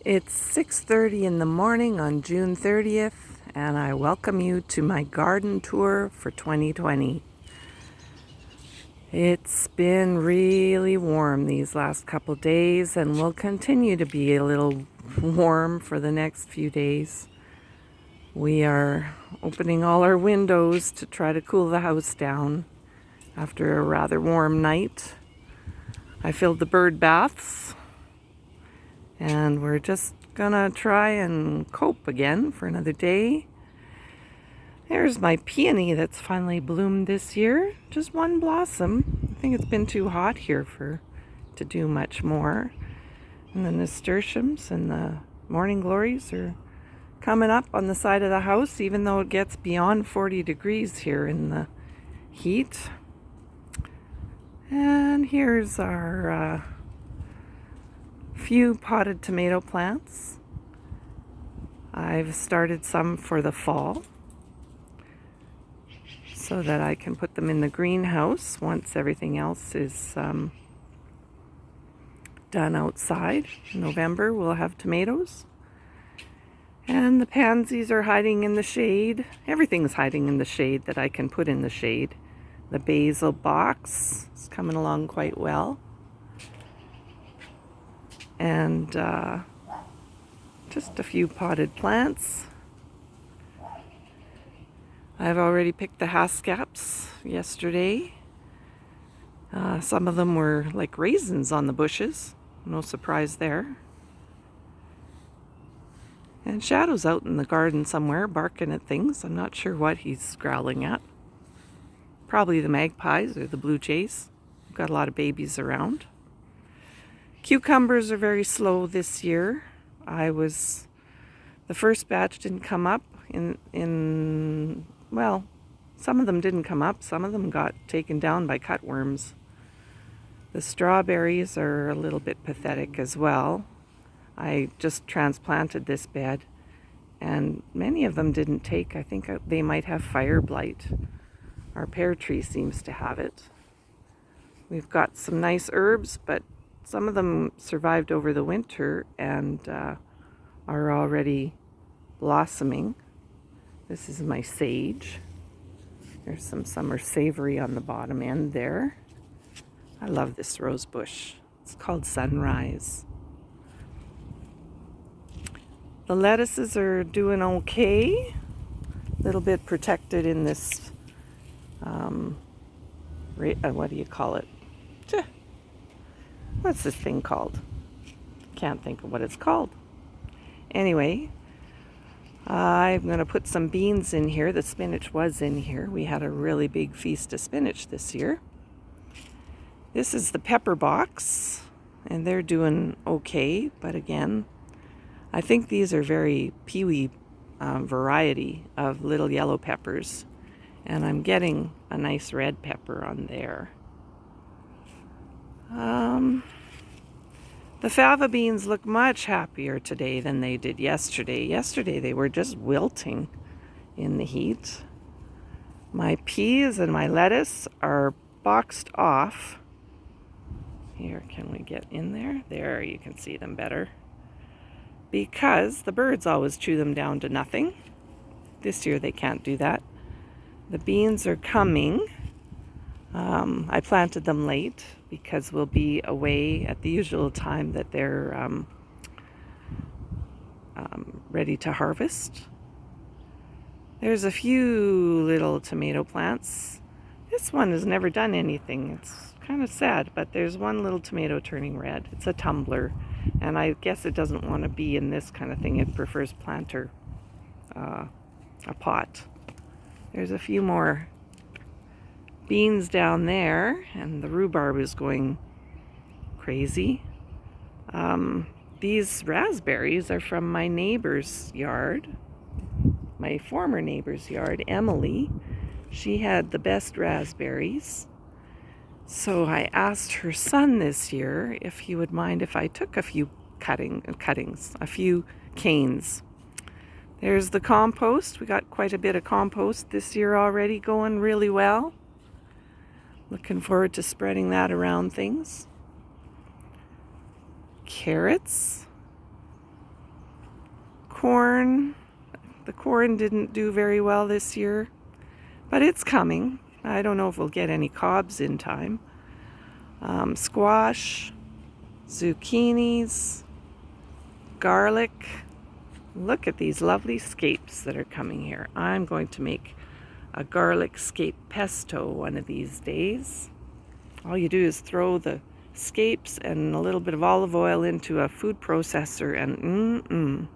It's 6:30 in the morning on June 30th, and I welcome you to my garden tour for 2020. It's been really warm these last couple days and will continue to be a little warm for the next few days. We are opening all our windows to try to cool the house down after a rather warm night. I filled the bird baths, and we're just gonna try and cope again for another day. There's my peony that's finally bloomed this year. Just one blossom. I think it's been too hot here to do much more. And the nasturtiums and the morning glories are coming up on the side of the house, even though it gets beyond 40 degrees here in the heat. And here's our few potted tomato plants. I've started some for the fall so that I can put them in the greenhouse once everything else is done outside. In November we'll have tomatoes. And the pansies are hiding in the shade. Everything's hiding in the shade that I can put in the shade. The basil box is coming along quite well. And just a few potted plants. I've already picked the hascaps yesterday. Some of them were like raisins on the bushes. No surprise there. And Shadow's out in the garden somewhere barking at things. I'm not sure what he's growling at. Probably the magpies or the blue jays. We've got a lot of babies around. Cucumbers are very slow this year. The first batch didn't come up well, some of them didn't come up. Some of them got taken down by cutworms. The strawberries are a little bit pathetic as well. I just transplanted this bed and many of them didn't take. I think they might have fire blight. Our pear tree seems to have it. We've got some nice herbs, but some of them survived over the winter and are already blossoming. This is my sage. There's some summer savory on the bottom end there. I love this rose bush. It's called Sunrise. The lettuces are doing okay. A little bit protected in this, what do you call it? What's this thing called? Can't think of what it's called. Anyway, I'm going to put some beans in here. The spinach was in here. We had a really big feast of spinach this year. This is the pepper box, and they're doing okay. But again, I think these are very peewee variety of little yellow peppers. And I'm getting a nice red pepper on there. The fava beans look much happier today than they did yesterday. Yesterday they were just wilting in the heat. My peas and my lettuce are boxed off. Here, can we get in there? There, you can see them better. Because the birds always chew them down to nothing. This year they can't do that. The beans are coming. I planted them late because we'll be away at the usual time that they're ready to harvest. There's a few little tomato plants. This one has never done anything. It's kind of sad, but there's one little tomato turning red. It's a tumbler, and I guess it doesn't want to be in this kind of thing. It prefers planter, a pot. There's a few more beans down there, and the rhubarb is going crazy. These raspberries are from my neighbor's yard, my former neighbor's yard, Emily. She had the best raspberries. So I asked her son this year if he would mind if I took a few cuttings, a few canes. There's the compost. We got quite a bit of compost this year already, going really well. Looking forward to spreading that around things. Carrots. corn. The corn didn't do very well this year, but it's coming. I don't know if we'll get any cobs in time. Squash, zucchinis, garlic. Look at these lovely scapes that are coming here. I'm going to make a garlic scape pesto one of these days. All you do is throw the scapes and a little bit of olive oil into a food processor and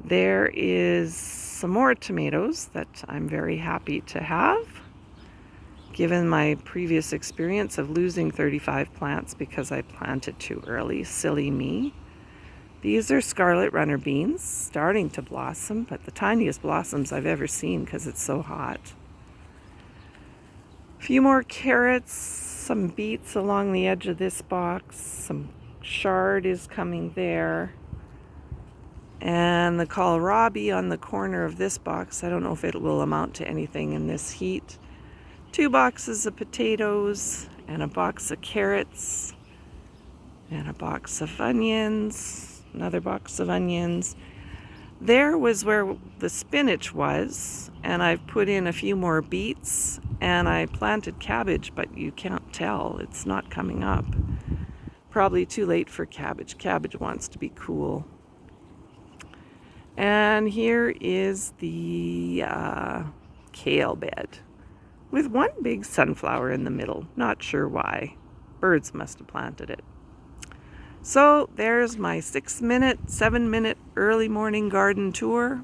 There is some more tomatoes that I'm very happy to have, given my previous experience of losing 35 plants because I planted too early. Silly me. These are Scarlet runner beans, starting to blossom, but the tiniest blossoms I've ever seen because it's so hot. A few more carrots, some beets along the edge of this box, some chard is coming there. And the kohlrabi on the corner of this box, I don't know if it will amount to anything in this heat. 2 boxes of potatoes, and a box of carrots, and a box of onions, another box of onions. There was where the spinach was, and I've put in a few more beets, and I planted cabbage, but you can't tell, it's not coming up. Probably too late for cabbage. Cabbage wants to be cool. And here is the kale bed with one big sunflower in the middle. Not sure why. Birds must have planted it. So there's my 7-minute early morning garden tour.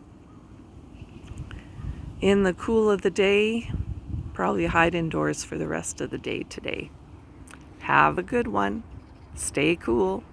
In the cool of the day, probably hide indoors for the rest of the day today. Have a good one. Stay cool.